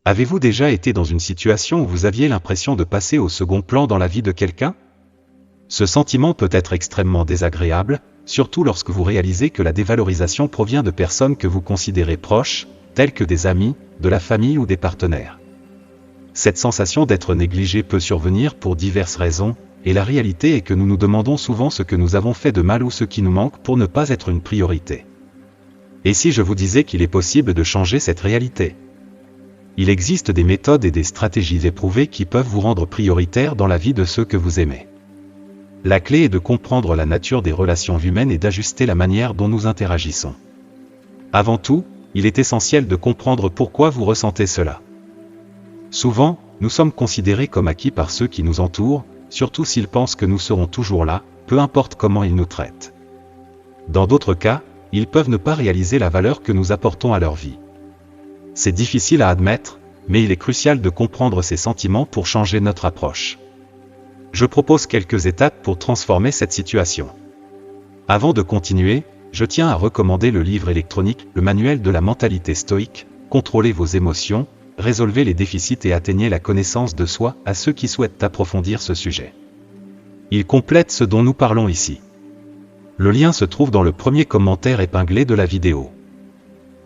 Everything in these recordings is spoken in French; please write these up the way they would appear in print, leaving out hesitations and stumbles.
Avez-vous déjà été dans une situation où vous aviez l'impression de passer au second plan dans la vie de quelqu'un? Ce sentiment peut être extrêmement désagréable, surtout lorsque vous réalisez que la dévalorisation provient de personnes que vous considérez proches, telles que des amis, de la famille ou des partenaires. Cette sensation d'être négligé peut survenir pour diverses raisons, et la réalité est que nous nous demandons souvent ce que nous avons fait de mal ou ce qui nous manque pour ne pas être une priorité. Et si je vous disais qu'il est possible de changer cette réalité? Il existe des méthodes et des stratégies éprouvées qui peuvent vous rendre prioritaire dans la vie de ceux que vous aimez. La clé est de comprendre la nature des relations humaines et d'ajuster la manière dont nous interagissons. Avant tout, il est essentiel de comprendre pourquoi vous ressentez cela. Souvent, nous sommes considérés comme acquis par ceux qui nous entourent, surtout s'ils pensent que nous serons toujours là, peu importe comment ils nous traitent. Dans d'autres cas, ils peuvent ne pas réaliser la valeur que nous apportons à leur vie. C'est difficile à admettre, mais il est crucial de comprendre ces sentiments pour changer notre approche. Je propose quelques étapes pour transformer cette situation. Avant de continuer, je tiens à recommander le livre électronique « Le manuel de la mentalité stoïque », Contrôlez vos émotions, résolvez les déficits et atteignez la connaissance de soi à ceux qui souhaitent approfondir ce sujet. Il complète ce dont nous parlons ici. Le lien se trouve dans le premier commentaire épinglé de la vidéo.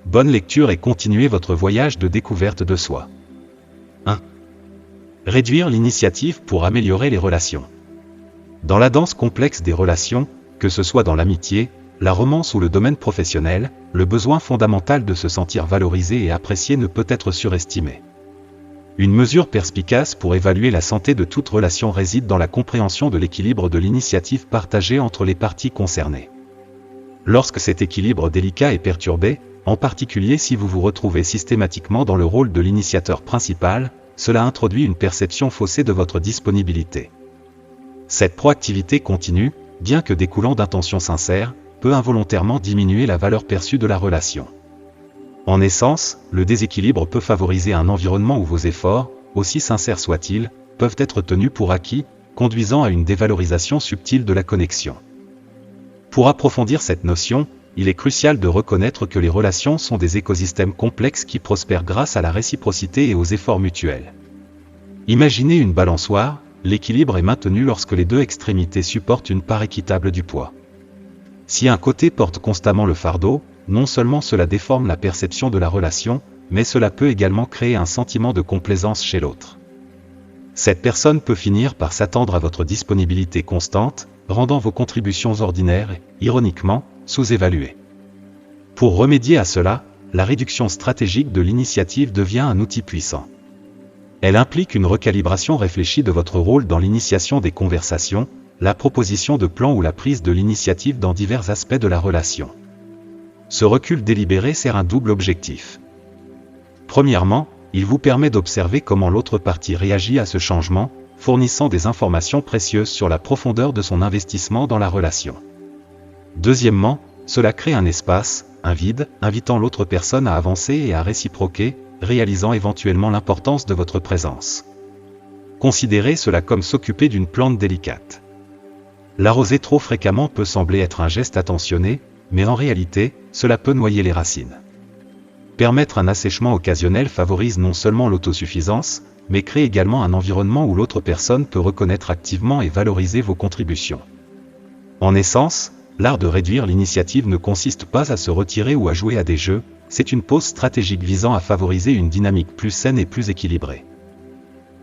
Bonne lecture et continuez votre voyage de découverte de soi. 1. Réduire l'initiative pour améliorer les relations. Dans la danse complexe des relations, que ce soit dans l'amitié, la romance ou le domaine professionnel, le besoin fondamental de se sentir valorisé et apprécié ne peut être surestimé. Une mesure perspicace pour évaluer la santé de toute relation réside dans la compréhension de l'équilibre de l'initiative partagée entre les parties concernées. Lorsque cet équilibre délicat est perturbé, en particulier si vous vous retrouvez systématiquement dans le rôle de l'initiateur principal, cela introduit une perception faussée de votre disponibilité. Cette proactivité continue, bien que découlant d'intentions sincères, peut involontairement diminuer la valeur perçue de la relation. En essence, le déséquilibre peut favoriser un environnement où vos efforts, aussi sincères soient-ils, peuvent être tenus pour acquis, conduisant à une dévalorisation subtile de la connexion. Pour approfondir cette notion, il est crucial de reconnaître que les relations sont des écosystèmes complexes qui prospèrent grâce à la réciprocité et aux efforts mutuels. Imaginez une balançoire, l'équilibre est maintenu lorsque les deux extrémités supportent une part équitable du poids. Si un côté porte constamment le fardeau, non seulement cela déforme la perception de la relation, mais cela peut également créer un sentiment de complaisance chez l'autre. Cette personne peut finir par s'attendre à votre disponibilité constante, rendant vos contributions ordinaires et, ironiquement, sous-évaluées. Pour remédier à cela, la réduction stratégique de l'initiative devient un outil puissant. Elle implique une recalibration réfléchie de votre rôle dans l'initiation des conversations, la proposition de plans ou la prise de l'initiative dans divers aspects de la relation. Ce recul délibéré sert un double objectif. Premièrement, il vous permet d'observer comment l'autre partie réagit à ce changement, fournissant des informations précieuses sur la profondeur de son investissement dans la relation. Deuxièmement, cela crée un espace, un vide, invitant l'autre personne à avancer et à réciproquer, réalisant éventuellement l'importance de votre présence. Considérez cela comme s'occuper d'une plante délicate. L'arroser trop fréquemment peut sembler être un geste attentionné, mais en réalité, cela peut noyer les racines. Permettre un assèchement occasionnel favorise non seulement l'autosuffisance, mais crée également un environnement où l'autre personne peut reconnaître activement et valoriser vos contributions. En essence, l'art de réduire l'initiative ne consiste pas à se retirer ou à jouer à des jeux, c'est une pause stratégique visant à favoriser une dynamique plus saine et plus équilibrée.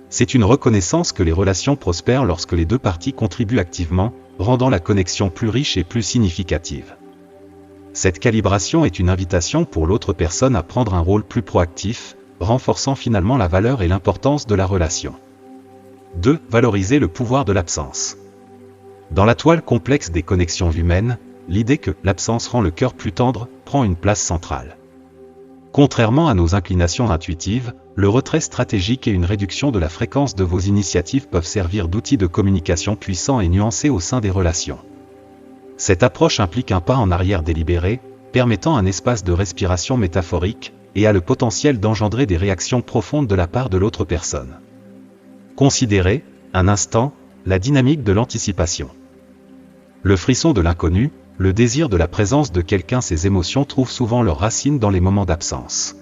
C'est une reconnaissance que les relations prospèrent lorsque les deux parties contribuent activement, rendant la connexion plus riche et plus significative. Cette calibration est une invitation pour l'autre personne à prendre un rôle plus proactif, renforçant finalement la valeur et l'importance de la relation. 2. Valoriser le pouvoir de l'absence. Dans la toile complexe des connexions humaines, l'idée que l'absence rend le cœur plus tendre prend une place centrale. Contrairement à nos inclinations intuitives, le retrait stratégique et une réduction de la fréquence de vos initiatives peuvent servir d'outils de communication puissants et nuancés au sein des relations. Cette approche implique un pas en arrière délibéré, permettant un espace de respiration métaphorique, et a le potentiel d'engendrer des réactions profondes de la part de l'autre personne. Considérez, un instant, la dynamique de l'anticipation. Le frisson de l'inconnu, le désir de la présence de quelqu'un, ces émotions trouvent souvent leurs racines dans les moments d'absence.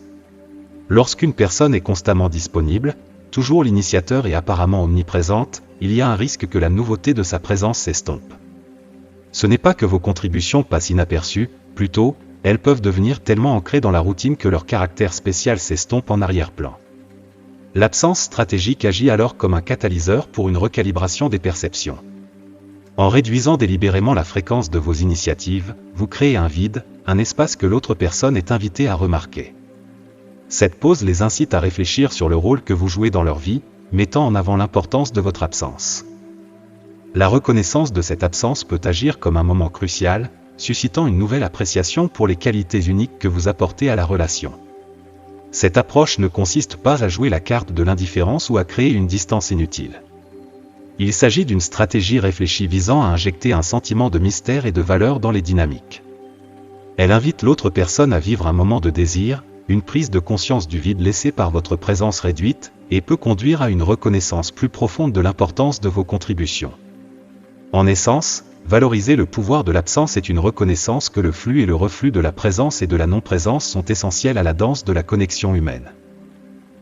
Lorsqu'une personne est constamment disponible, toujours l'initiateur est apparemment omniprésente, il y a un risque que la nouveauté de sa présence s'estompe. Ce n'est pas que vos contributions passent inaperçues, plutôt, elles peuvent devenir tellement ancrées dans la routine que leur caractère spécial s'estompe en arrière-plan. L'absence stratégique agit alors comme un catalyseur pour une recalibration des perceptions. En réduisant délibérément la fréquence de vos initiatives, vous créez un vide, un espace que l'autre personne est invitée à remarquer. Cette pause les incite à réfléchir sur le rôle que vous jouez dans leur vie, mettant en avant l'importance de votre absence. La reconnaissance de cette absence peut agir comme un moment crucial, suscitant une nouvelle appréciation pour les qualités uniques que vous apportez à la relation. Cette approche ne consiste pas à jouer la carte de l'indifférence ou à créer une distance inutile. Il s'agit d'une stratégie réfléchie visant à injecter un sentiment de mystère et de valeur dans les dynamiques. Elle invite l'autre personne à vivre un moment de désir, une prise de conscience du vide laissé par votre présence réduite, et peut conduire à une reconnaissance plus profonde de l'importance de vos contributions. En essence, valoriser le pouvoir de l'absence est une reconnaissance que le flux et le reflux de la présence et de la non-présence sont essentiels à la danse de la connexion humaine.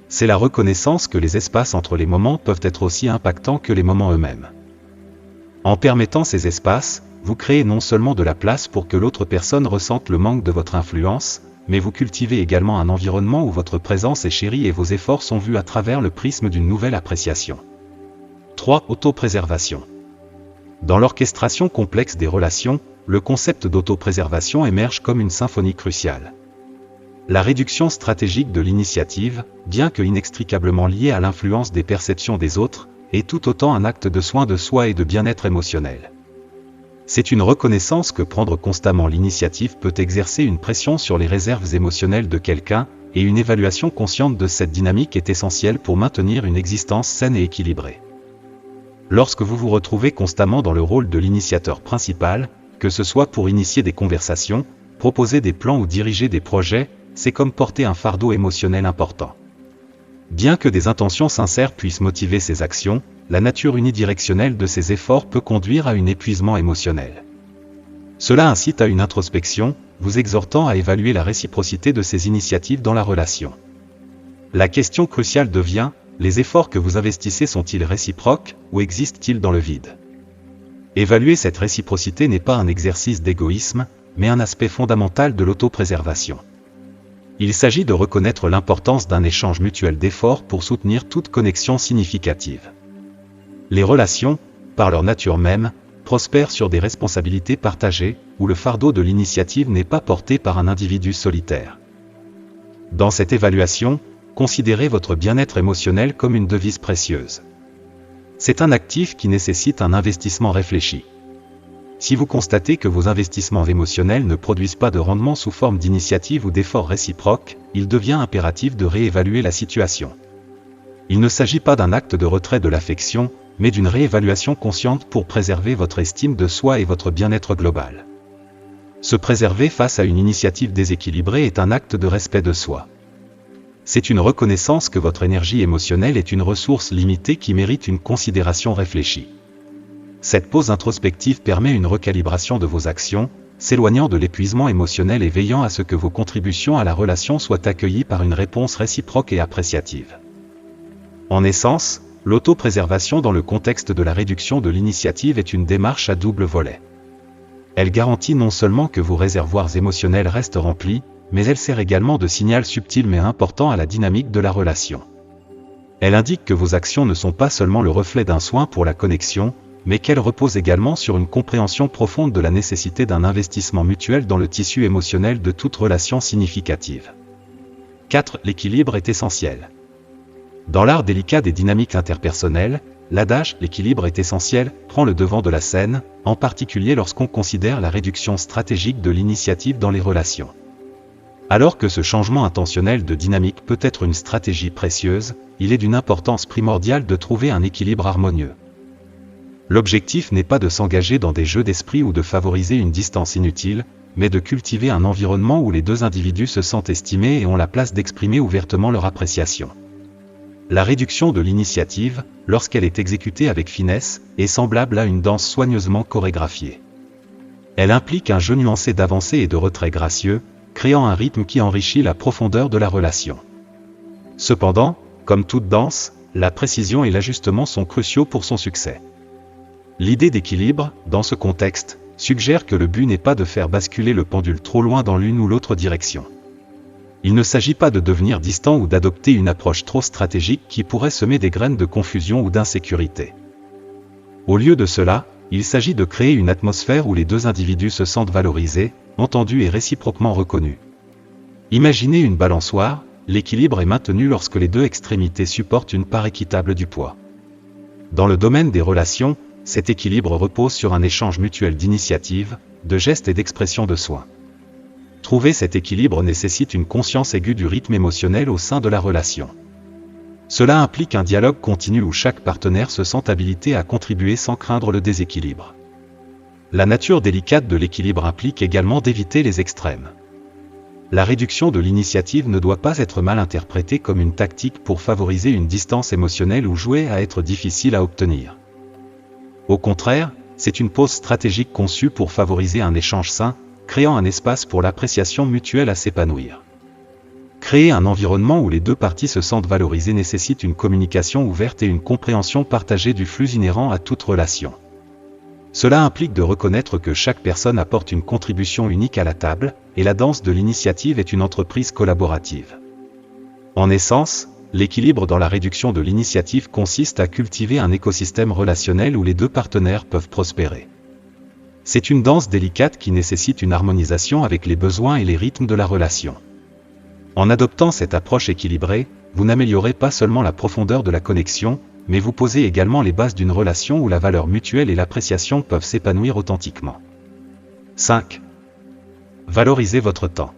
C'est la reconnaissance que les espaces entre les moments peuvent être aussi impactants que les moments eux-mêmes. En permettant ces espaces, vous créez non seulement de la place pour que l'autre personne ressente le manque de votre influence, mais vous cultivez également un environnement où votre présence est chérie et vos efforts sont vus à travers le prisme d'une nouvelle appréciation. 3. Autopréservation. Dans l'orchestration complexe des relations, le concept d'autopréservation émerge comme une symphonie cruciale. La réduction stratégique de l'initiative, bien que inextricablement liée à l'influence des perceptions des autres, est tout autant un acte de soin de soi et de bien-être émotionnel. C'est une reconnaissance que prendre constamment l'initiative peut exercer une pression sur les réserves émotionnelles de quelqu'un, et une évaluation consciente de cette dynamique est essentielle pour maintenir une existence saine et équilibrée. Lorsque vous vous retrouvez constamment dans le rôle de l'initiateur principal, que ce soit pour initier des conversations, proposer des plans ou diriger des projets, c'est comme porter un fardeau émotionnel important. Bien que des intentions sincères puissent motiver ces actions, la nature unidirectionnelle de ces efforts peut conduire à un épuisement émotionnel. Cela incite à une introspection, vous exhortant à évaluer la réciprocité de ces initiatives dans la relation. La question cruciale devient: les efforts que vous investissez sont-ils réciproques, ou existent-ils dans le vide? Évaluer cette réciprocité n'est pas un exercice d'égoïsme, mais un aspect fondamental de l'autopréservation. Il s'agit de reconnaître l'importance d'un échange mutuel d'efforts pour soutenir toute connexion significative. Les relations, par leur nature même, prospèrent sur des responsabilités partagées, où le fardeau de l'initiative n'est pas porté par un individu solitaire. Dans cette évaluation, considérez votre bien-être émotionnel comme une devise précieuse. C'est un actif qui nécessite un investissement réfléchi. Si vous constatez que vos investissements émotionnels ne produisent pas de rendement sous forme d'initiative ou d'efforts réciproques, il devient impératif de réévaluer la situation. Il ne s'agit pas d'un acte de retrait de l'affection, mais d'une réévaluation consciente pour préserver votre estime de soi et votre bien-être global. Se préserver face à une initiative déséquilibrée est un acte de respect de soi. C'est une reconnaissance que votre énergie émotionnelle est une ressource limitée qui mérite une considération réfléchie. Cette pause introspective permet une recalibration de vos actions, s'éloignant de l'épuisement émotionnel et veillant à ce que vos contributions à la relation soient accueillies par une réponse réciproque et appréciative. En essence, l'autopréservation dans le contexte de la réduction de l'initiative est une démarche à double volet. Elle garantit non seulement que vos réservoirs émotionnels restent remplis, mais elle sert également de signal subtil mais important à la dynamique de la relation. Elle indique que vos actions ne sont pas seulement le reflet d'un soin pour la connexion, mais qu'elles reposent également sur une compréhension profonde de la nécessité d'un investissement mutuel dans le tissu émotionnel de toute relation significative. 4. L'équilibre est essentiel. Dans l'art délicat des dynamiques interpersonnelles, l'adage « l'équilibre est essentiel » prend le devant de la scène, en particulier lorsqu'on considère la réduction stratégique de l'initiative dans les relations. Alors que ce changement intentionnel de dynamique peut être une stratégie précieuse, il est d'une importance primordiale de trouver un équilibre harmonieux. L'objectif n'est pas de s'engager dans des jeux d'esprit ou de favoriser une distance inutile, mais de cultiver un environnement où les deux individus se sentent estimés et ont la place d'exprimer ouvertement leur appréciation. La réduction de l'initiative, lorsqu'elle est exécutée avec finesse, est semblable à une danse soigneusement chorégraphiée. Elle implique un jeu nuancé d'avancée et de retrait gracieux, créant un rythme qui enrichit la profondeur de la relation. Cependant, comme toute danse, la précision et l'ajustement sont cruciaux pour son succès. L'idée d'équilibre, dans ce contexte, suggère que le but n'est pas de faire basculer le pendule trop loin dans l'une ou l'autre direction. Il ne s'agit pas de devenir distant ou d'adopter une approche trop stratégique qui pourrait semer des graines de confusion ou d'insécurité. Au lieu de cela, il s'agit de créer une atmosphère où les deux individus se sentent valorisés, entendus et réciproquement reconnus. Imaginez une balançoire, l'équilibre est maintenu lorsque les deux extrémités supportent une part équitable du poids. Dans le domaine des relations, cet équilibre repose sur un échange mutuel d'initiatives, de gestes et d'expressions de soins. Trouver cet équilibre nécessite une conscience aiguë du rythme émotionnel au sein de la relation. Cela implique un dialogue continu où chaque partenaire se sent habilité à contribuer sans craindre le déséquilibre. La nature délicate de l'équilibre implique également d'éviter les extrêmes. La réduction de l'initiative ne doit pas être mal interprétée comme une tactique pour favoriser une distance émotionnelle ou jouer à être difficile à obtenir. Au contraire, c'est une pause stratégique conçue pour favoriser un échange sain, créant un espace pour l'appréciation mutuelle à s'épanouir. Créer un environnement où les deux parties se sentent valorisées nécessite une communication ouverte et une compréhension partagée du flux inhérent à toute relation. Cela implique de reconnaître que chaque personne apporte une contribution unique à la table, et la danse de l'initiative est une entreprise collaborative. En essence, l'équilibre dans la réduction de l'initiative consiste à cultiver un écosystème relationnel où les deux partenaires peuvent prospérer. C'est une danse délicate qui nécessite une harmonisation avec les besoins et les rythmes de la relation. En adoptant cette approche équilibrée, vous n'améliorez pas seulement la profondeur de la connexion, mais vous posez également les bases d'une relation où la valeur mutuelle et l'appréciation peuvent s'épanouir authentiquement. 5. Valorisez votre temps.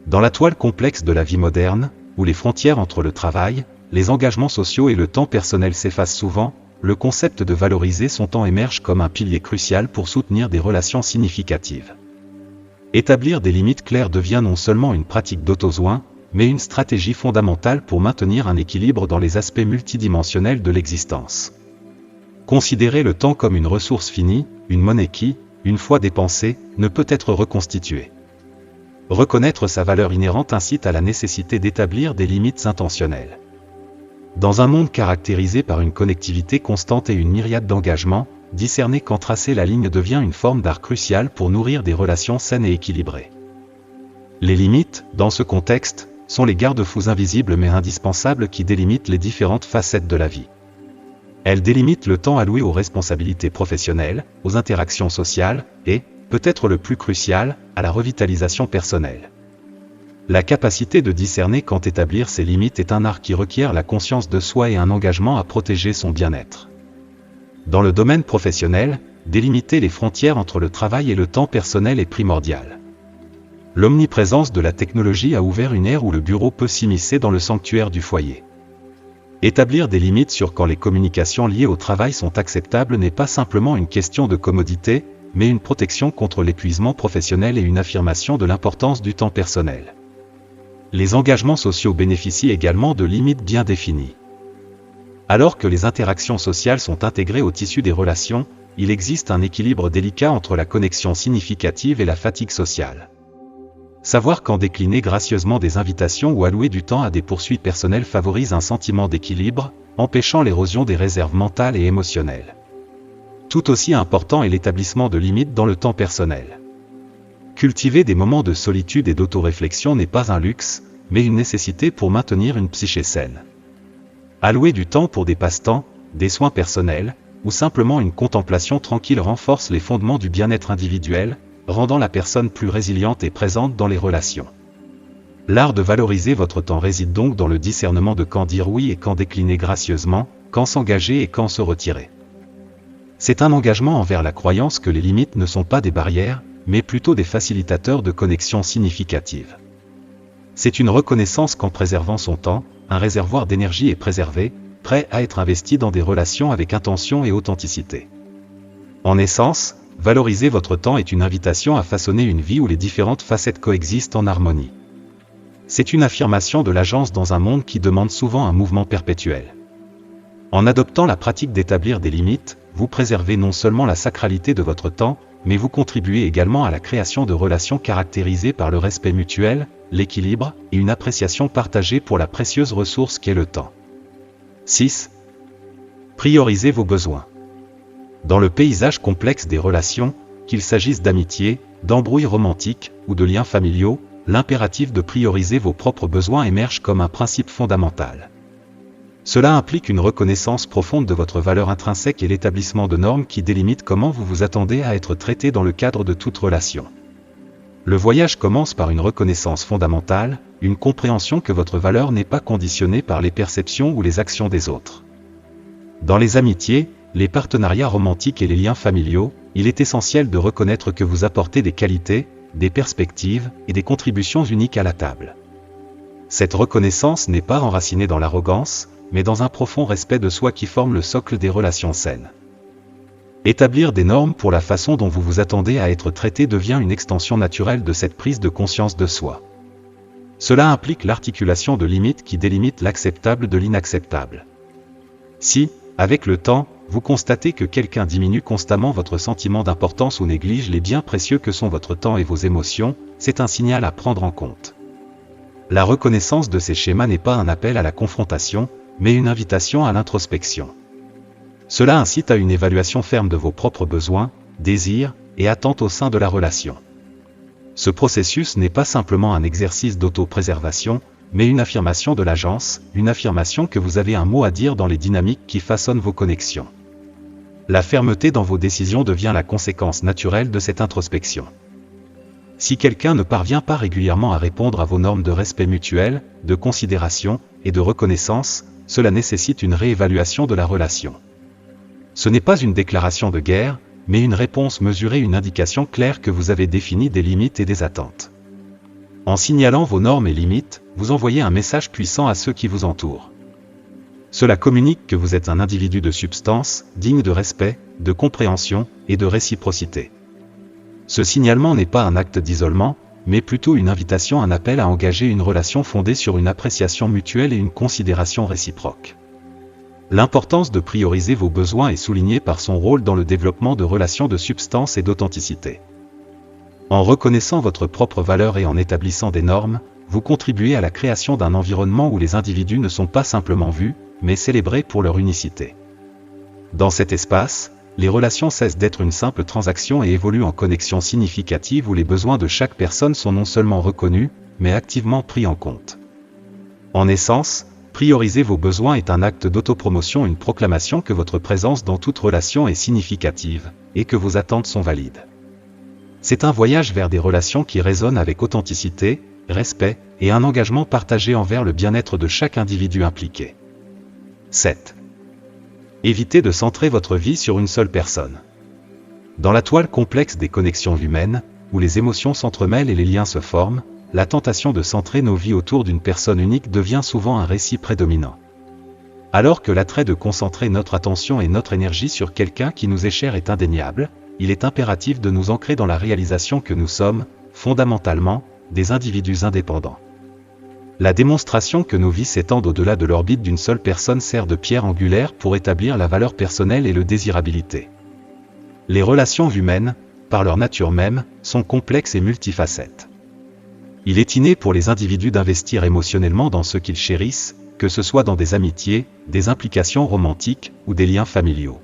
Dans la toile complexe de la vie moderne, où les frontières entre le travail, les engagements sociaux et le temps personnel s'effacent souvent, le concept de valoriser son temps émerge comme un pilier crucial pour soutenir des relations significatives. Établir des limites claires devient non seulement une pratique d'auto-soin, mais une stratégie fondamentale pour maintenir un équilibre dans les aspects multidimensionnels de l'existence. Considérer le temps comme une ressource finie, une monnaie qui, une fois dépensée, ne peut être reconstituée. Reconnaître sa valeur inhérente incite à la nécessité d'établir des limites intentionnelles. Dans un monde caractérisé par une connectivité constante et une myriade d'engagements, discerner quand tracer la ligne devient une forme d'art crucial pour nourrir des relations saines et équilibrées. Les limites, dans ce contexte, sont les garde-fous invisibles mais indispensables qui délimitent les différentes facettes de la vie. Elles délimitent le temps alloué aux responsabilités professionnelles, aux interactions sociales, et, peut-être le plus crucial, à la revitalisation personnelle. La capacité de discerner quand établir ces limites est un art qui requiert la conscience de soi et un engagement à protéger son bien-être. Dans le domaine professionnel, délimiter les frontières entre le travail et le temps personnel est primordial. L'omniprésence de la technologie a ouvert une ère où le bureau peut s'immiscer dans le sanctuaire du foyer. Établir des limites sur quand les communications liées au travail sont acceptables n'est pas simplement une question de commodité, mais une protection contre l'épuisement professionnel et une affirmation de l'importance du temps personnel. Les engagements sociaux bénéficient également de limites bien définies. Alors que les interactions sociales sont intégrées au tissu des relations, il existe un équilibre délicat entre la connexion significative et la fatigue sociale. Savoir quand décliner gracieusement des invitations ou allouer du temps à des poursuites personnelles favorise un sentiment d'équilibre, empêchant l'érosion des réserves mentales et émotionnelles. Tout aussi important est l'établissement de limites dans le temps personnel. Cultiver des moments de solitude et d'autoréflexion n'est pas un luxe, mais une nécessité pour maintenir une psyché saine. Allouer du temps pour des passe-temps, des soins personnels, ou simplement une contemplation tranquille renforce les fondements du bien-être individuel, rendant la personne plus résiliente et présente dans les relations. L'art de valoriser votre temps réside donc dans le discernement de quand dire oui et quand décliner gracieusement, quand s'engager et quand se retirer. C'est un engagement envers la croyance que les limites ne sont pas des barrières, mais plutôt des facilitateurs de connexions significatives. C'est une reconnaissance qu'en préservant son temps, un réservoir d'énergie est préservé, prêt à être investi dans des relations avec intention et authenticité. En essence, valoriser votre temps est une invitation à façonner une vie où les différentes facettes coexistent en harmonie. C'est une affirmation de l'agence dans un monde qui demande souvent un mouvement perpétuel. En adoptant la pratique d'établir des limites, vous préservez non seulement la sacralité de votre temps, mais vous contribuez également à la création de relations caractérisées par le respect mutuel, l'équilibre et une appréciation partagée pour la précieuse ressource qu'est le temps. 6. Priorisez vos besoins. Dans le paysage complexe des relations, qu'il s'agisse d'amitié, d'embrouilles romantiques ou de liens familiaux, l'impératif de prioriser vos propres besoins émerge comme un principe fondamental. Cela implique une reconnaissance profonde de votre valeur intrinsèque et l'établissement de normes qui délimitent comment vous vous attendez à être traité dans le cadre de toute relation. Le voyage commence par une reconnaissance fondamentale, une compréhension que votre valeur n'est pas conditionnée par les perceptions ou les actions des autres. Dans les amitiés, les partenariats romantiques et les liens familiaux, il est essentiel de reconnaître que vous apportez des qualités, des perspectives et des contributions uniques à la table. Cette reconnaissance n'est pas enracinée dans l'arrogance, mais dans un profond respect de soi qui forme le socle des relations saines. Établir des normes pour la façon dont vous vous attendez à être traité devient une extension naturelle de cette prise de conscience de soi. Cela implique l'articulation de limites qui délimitent l'acceptable de l'inacceptable. Si, avec le temps, vous constatez que quelqu'un diminue constamment votre sentiment d'importance ou néglige les biens précieux que sont votre temps et vos émotions, c'est un signal à prendre en compte. La reconnaissance de ces schémas n'est pas un appel à la confrontation, mais une invitation à l'introspection. Cela incite à une évaluation ferme de vos propres besoins, désirs et attentes au sein de la relation. Ce processus n'est pas simplement un exercice d'auto-préservation, mais une affirmation de l'agence, une affirmation que vous avez un mot à dire dans les dynamiques qui façonnent vos connexions. La fermeté dans vos décisions devient la conséquence naturelle de cette introspection. Si quelqu'un ne parvient pas régulièrement à répondre à vos normes de respect mutuel, de considération et de reconnaissance, cela nécessite une réévaluation de la relation. Ce n'est pas une déclaration de guerre, mais une réponse mesurée, une indication claire que vous avez défini des limites et des attentes. En signalant vos normes et limites, vous envoyez un message puissant à ceux qui vous entourent. Cela communique que vous êtes un individu de substance, digne de respect, de compréhension et de réciprocité. Ce signalement n'est pas un acte d'isolement, mais plutôt une invitation, un appel à engager une relation fondée sur une appréciation mutuelle et une considération réciproque. L'importance de prioriser vos besoins est soulignée par son rôle dans le développement de relations de substance et d'authenticité. En reconnaissant votre propre valeur et en établissant des normes, vous contribuez à la création d'un environnement où les individus ne sont pas simplement vus, mais célébrés pour leur unicité. Dans cet espace, les relations cessent d'être une simple transaction et évoluent en connexion significative où les besoins de chaque personne sont non seulement reconnus, mais activement pris en compte. En essence, prioriser vos besoins est un acte d'autopromotion, une proclamation que votre présence dans toute relation est significative, et que vos attentes sont valides. C'est un voyage vers des relations qui résonnent avec authenticité, respect, et un engagement partagé envers le bien-être de chaque individu impliqué. 7. Évitez de centrer votre vie sur une seule personne. Dans la toile complexe des connexions humaines, où les émotions s'entremêlent et les liens se forment, la tentation de centrer nos vies autour d'une personne unique devient souvent un récit prédominant. Alors que l'attrait de concentrer notre attention et notre énergie sur quelqu'un qui nous est cher est indéniable, il est impératif de nous ancrer dans la réalisation que nous sommes, fondamentalement, des individus indépendants. La démonstration que nos vies s'étendent au-delà de l'orbite d'une seule personne sert de pierre angulaire pour établir la valeur personnelle et le désirabilité. Les relations humaines, par leur nature même, sont complexes et multifacettes. Il est inné pour les individus d'investir émotionnellement dans ce qu'ils chérissent, que ce soit dans des amitiés, des implications romantiques ou des liens familiaux.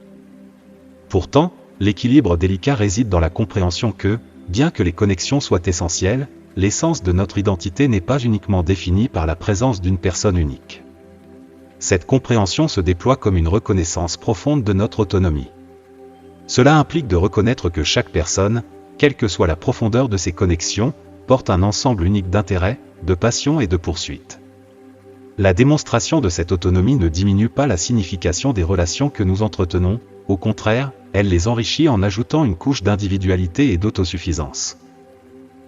Pourtant, l'équilibre délicat réside dans la compréhension que, bien que les connexions soient essentielles, l'essence de notre identité n'est pas uniquement définie par la présence d'une personne unique. Cette compréhension se déploie comme une reconnaissance profonde de notre autonomie. Cela implique de reconnaître que chaque personne, quelle que soit la profondeur de ses connexions, porte un ensemble unique d'intérêts, de passions et de poursuites. La démonstration de cette autonomie ne diminue pas la signification des relations que nous entretenons, au contraire, elle les enrichit en ajoutant une couche d'individualité et d'autosuffisance.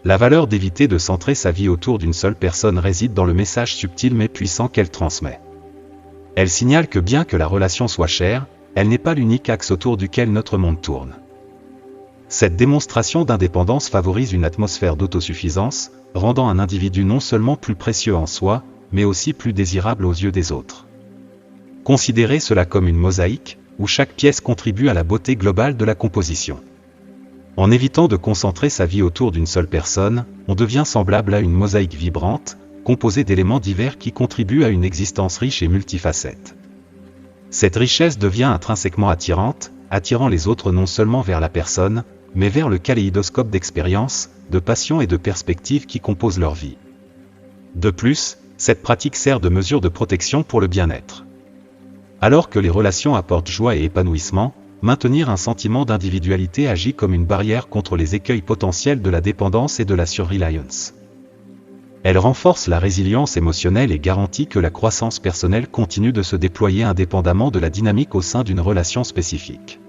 La valeur d'éviter de centrer sa vie autour d'une seule personne réside dans le message subtil mais puissant qu'elle transmet. Elle signale que bien que la relation soit chère, elle n'est pas l'unique axe autour duquel notre monde tourne. Cette démonstration d'indépendance favorise une atmosphère d'autosuffisance, rendant un individu non seulement plus précieux en soi, mais aussi plus désirable aux yeux des autres. Considérez cela comme une mosaïque, où chaque pièce contribue à la beauté globale de la composition. En évitant de concentrer sa vie autour d'une seule personne, on devient semblable à une mosaïque vibrante, composée d'éléments divers qui contribuent à une existence riche et multifacette. Cette richesse devient intrinsèquement attirante, attirant les autres non seulement vers la personne, mais vers le kaléidoscope d'expériences, de passions et de perspectives qui composent leur vie. De plus, cette pratique sert de mesure de protection pour le bien-être. Alors que les relations apportent joie et épanouissement, maintenir un sentiment d'individualité agit comme une barrière contre les écueils potentiels de la dépendance et de la surreliance. Elle renforce la résilience émotionnelle et garantit que la croissance personnelle continue de se déployer indépendamment de la dynamique au sein d'une relation spécifique.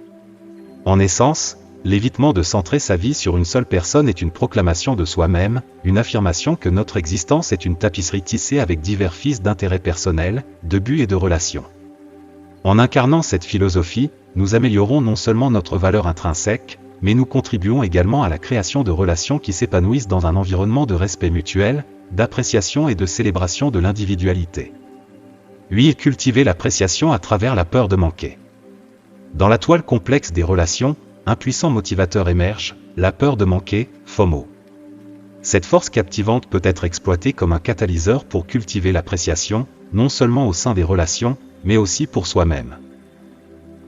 En essence, l'évitement de centrer sa vie sur une seule personne est une proclamation de soi-même, une affirmation que notre existence est une tapisserie tissée avec divers fils d'intérêts personnels, de buts et de relations. En incarnant cette philosophie, nous améliorons non seulement notre valeur intrinsèque, mais nous contribuons également à la création de relations qui s'épanouissent dans un environnement de respect mutuel, d'appréciation et de célébration de l'individualité. 8. Cultiver l'appréciation à travers la peur de manquer. Dans la toile complexe des relations, un puissant motivateur émerge, la peur de manquer, FOMO. Cette force captivante peut être exploitée comme un catalyseur pour cultiver l'appréciation, non seulement au sein des relations, mais aussi pour soi-même.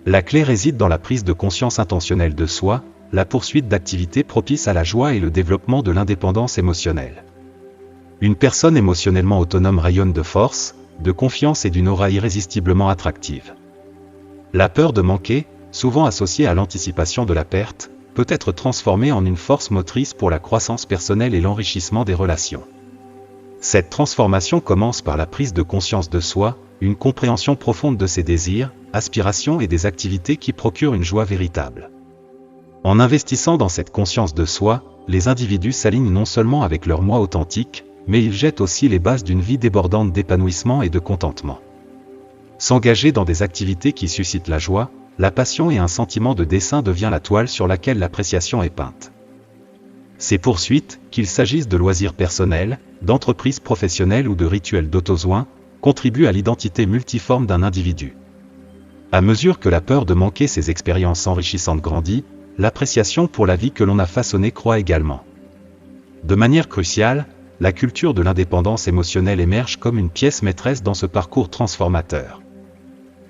La clé réside dans la prise de conscience intentionnelle de soi, la poursuite d'activités propices à la joie et le développement de l'indépendance émotionnelle. Une personne émotionnellement autonome rayonne de force, de confiance et d'une aura irrésistiblement attractive. La peur de manquer, souvent associée à l'anticipation de la perte, peut être transformée en une force motrice pour la croissance personnelle et l'enrichissement des relations. Cette transformation commence par la prise de conscience de soi, une compréhension profonde de ses désirs, aspirations et des activités qui procurent une joie véritable. En investissant dans cette conscience de soi, les individus s'alignent non seulement avec leur moi authentique, mais ils jettent aussi les bases d'une vie débordante d'épanouissement et de contentement. S'engager dans des activités qui suscitent la joie, la passion et un sentiment de dessein devient la toile sur laquelle l'appréciation est peinte. Ces poursuites, qu'il s'agisse de loisirs personnels, d'entreprises professionnelles ou de rituels d'autosoin, contribuent à l'identité multiforme d'un individu. À mesure que la peur de manquer ces expériences enrichissantes grandit, l'appréciation pour la vie que l'on a façonnée croît également. De manière cruciale, la culture de l'indépendance émotionnelle émerge comme une pièce maîtresse dans ce parcours transformateur.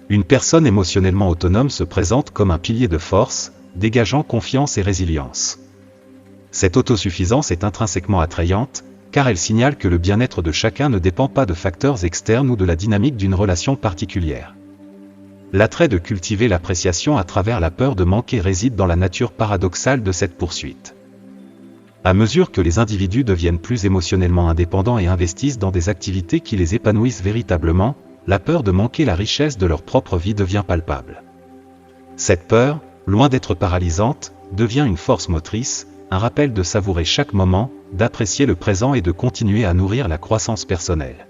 Une personne émotionnellement autonome se présente comme un pilier de force, dégageant confiance et résilience. Cette autosuffisance est intrinsèquement attrayante, car elle signale que le bien-être de chacun ne dépend pas de facteurs externes ou de la dynamique d'une relation particulière. L'attrait de cultiver l'appréciation à travers la peur de manquer réside dans la nature paradoxale de cette poursuite. À mesure que les individus deviennent plus émotionnellement indépendants et investissent dans des activités qui les épanouissent véritablement, la peur de manquer la richesse de leur propre vie devient palpable. Cette peur, loin d'être paralysante, devient une force motrice, un rappel de savourer chaque moment, d'apprécier le présent et de continuer à nourrir la croissance personnelle.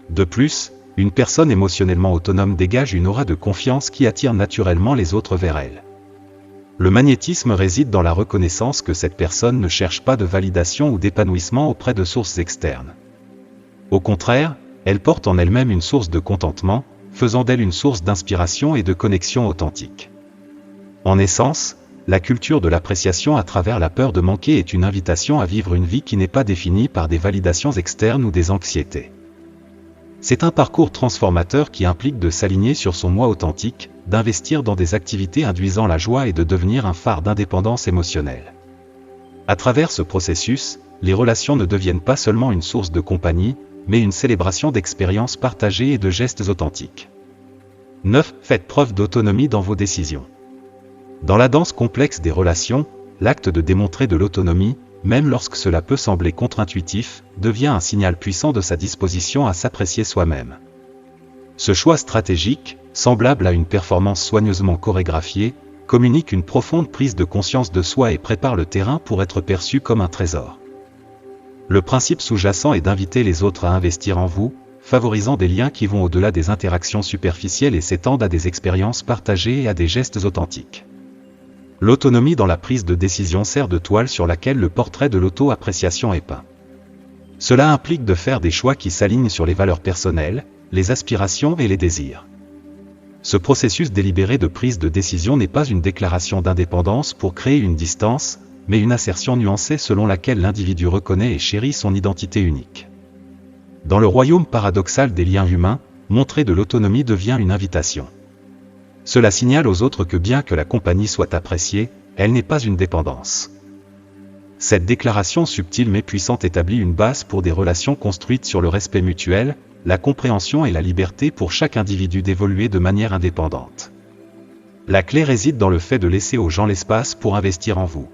De plus, une personne émotionnellement autonome dégage une aura de confiance qui attire naturellement les autres vers elle. Le magnétisme réside dans la reconnaissance que cette personne ne cherche pas de validation ou d'épanouissement auprès de sources externes. Au contraire, elle porte en elle-même une source de contentement, faisant d'elle une source d'inspiration et de connexion authentique. En essence, la culture de l'appréciation à travers la peur de manquer est une invitation à vivre une vie qui n'est pas définie par des validations externes ou des anxiétés. C'est un parcours transformateur qui implique de s'aligner sur son moi authentique, d'investir dans des activités induisant la joie et de devenir un phare d'indépendance émotionnelle. À travers ce processus, les relations ne deviennent pas seulement une source de compagnie, mais une célébration d'expériences partagées et de gestes authentiques. 9. Faites preuve d'autonomie dans vos décisions. Dans la danse complexe des relations, l'acte de démontrer de l'autonomie, même lorsque cela peut sembler contre-intuitif, devient un signal puissant de sa disposition à s'apprécier soi-même. Ce choix stratégique, semblable à une performance soigneusement chorégraphiée, communique une profonde prise de conscience de soi et prépare le terrain pour être perçu comme un trésor. Le principe sous-jacent est d'inviter les autres à investir en vous, favorisant des liens qui vont au-delà des interactions superficielles et s'étendent à des expériences partagées et à des gestes authentiques. L'autonomie dans la prise de décision sert de toile sur laquelle le portrait de l'auto-appréciation est peint. Cela implique de faire des choix qui s'alignent sur les valeurs personnelles, les aspirations et les désirs. Ce processus délibéré de prise de décision n'est pas une déclaration d'indépendance pour créer une distance, mais une assertion nuancée selon laquelle l'individu reconnaît et chérit son identité unique. Dans le royaume paradoxal des liens humains, montrer de l'autonomie devient une invitation. Cela signale aux autres que bien que la compagnie soit appréciée, elle n'est pas une dépendance. Cette déclaration subtile mais puissante établit une base pour des relations construites sur le respect mutuel, la compréhension et la liberté pour chaque individu d'évoluer de manière indépendante. La clé réside dans le fait de laisser aux gens l'espace pour investir en vous.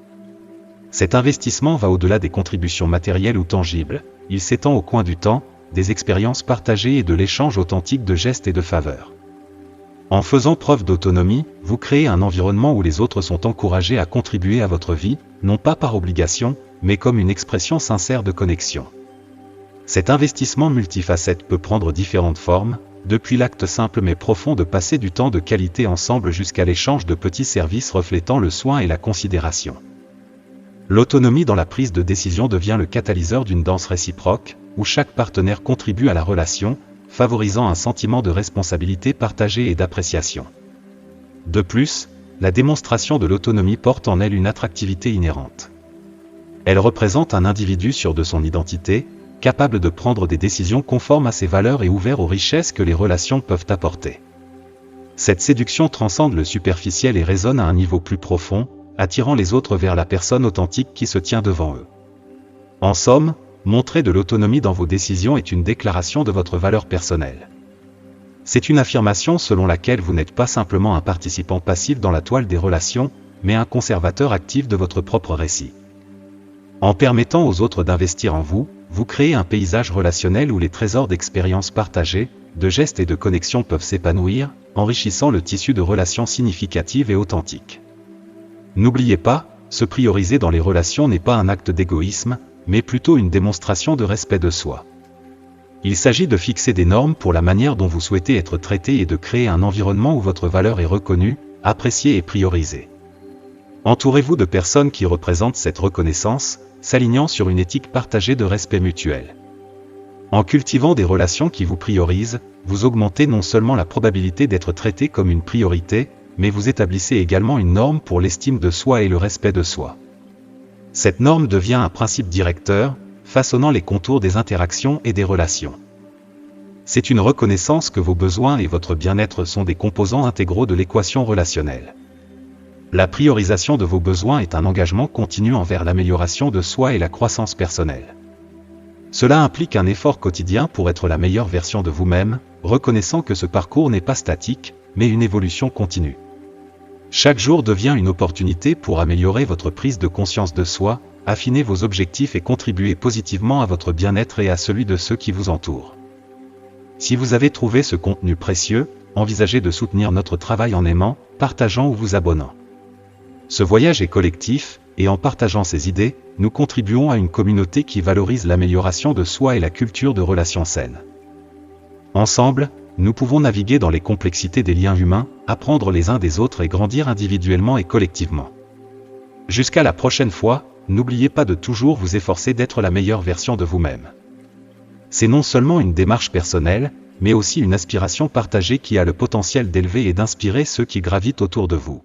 Cet investissement va au-delà des contributions matérielles ou tangibles, il s'étend au coin du temps, des expériences partagées et de l'échange authentique de gestes et de faveurs. En faisant preuve d'autonomie, vous créez un environnement où les autres sont encouragés à contribuer à votre vie, non pas par obligation, mais comme une expression sincère de connexion. Cet investissement multifacette peut prendre différentes formes, depuis l'acte simple mais profond de passer du temps de qualité ensemble jusqu'à l'échange de petits services reflétant le soin et la considération. L'autonomie dans la prise de décision devient le catalyseur d'une danse réciproque, où chaque partenaire contribue à la relation, favorisant un sentiment de responsabilité partagée et d'appréciation. De plus, la démonstration de l'autonomie porte en elle une attractivité inhérente. Elle représente un individu sûr de son identité, capable de prendre des décisions conformes à ses valeurs et ouvert aux richesses que les relations peuvent apporter. Cette séduction transcende le superficiel et résonne à un niveau plus profond, attirant les autres vers la personne authentique qui se tient devant eux. En somme, montrer de l'autonomie dans vos décisions est une déclaration de votre valeur personnelle. C'est une affirmation selon laquelle vous n'êtes pas simplement un participant passif dans la toile des relations, mais un conservateur actif de votre propre récit. En permettant aux autres d'investir en vous, vous créez un paysage relationnel où les trésors d'expériences partagées, de gestes et de connexions peuvent s'épanouir, enrichissant le tissu de relations significatives et authentiques. N'oubliez pas, se prioriser dans les relations n'est pas un acte d'égoïsme, mais plutôt une démonstration de respect de soi. Il s'agit de fixer des normes pour la manière dont vous souhaitez être traité et de créer un environnement où votre valeur est reconnue, appréciée et priorisée. Entourez-vous de personnes qui représentent cette reconnaissance, s'alignant sur une éthique partagée de respect mutuel. En cultivant des relations qui vous priorisent, vous augmentez non seulement la probabilité d'être traité comme une priorité, mais vous établissez également une norme pour l'estime de soi et le respect de soi. Cette norme devient un principe directeur, façonnant les contours des interactions et des relations. C'est une reconnaissance que vos besoins et votre bien-être sont des composants intégraux de l'équation relationnelle. La priorisation de vos besoins est un engagement continu envers l'amélioration de soi et la croissance personnelle. Cela implique un effort quotidien pour être la meilleure version de vous-même, reconnaissant que ce parcours n'est pas statique, mais une évolution continue. Chaque jour devient une opportunité pour améliorer votre prise de conscience de soi, affiner vos objectifs et contribuer positivement à votre bien-être et à celui de ceux qui vous entourent. Si vous avez trouvé ce contenu précieux, envisagez de soutenir notre travail en aimant, partageant ou vous abonnant. Ce voyage est collectif, et en partageant ces idées, nous contribuons à une communauté qui valorise l'amélioration de soi et la culture de relations saines. Ensemble, nous pouvons naviguer dans les complexités des liens humains, apprendre les uns des autres et grandir individuellement et collectivement. Jusqu'à la prochaine fois, n'oubliez pas de toujours vous efforcer d'être la meilleure version de vous-même. C'est non seulement une démarche personnelle, mais aussi une aspiration partagée qui a le potentiel d'élever et d'inspirer ceux qui gravitent autour de vous.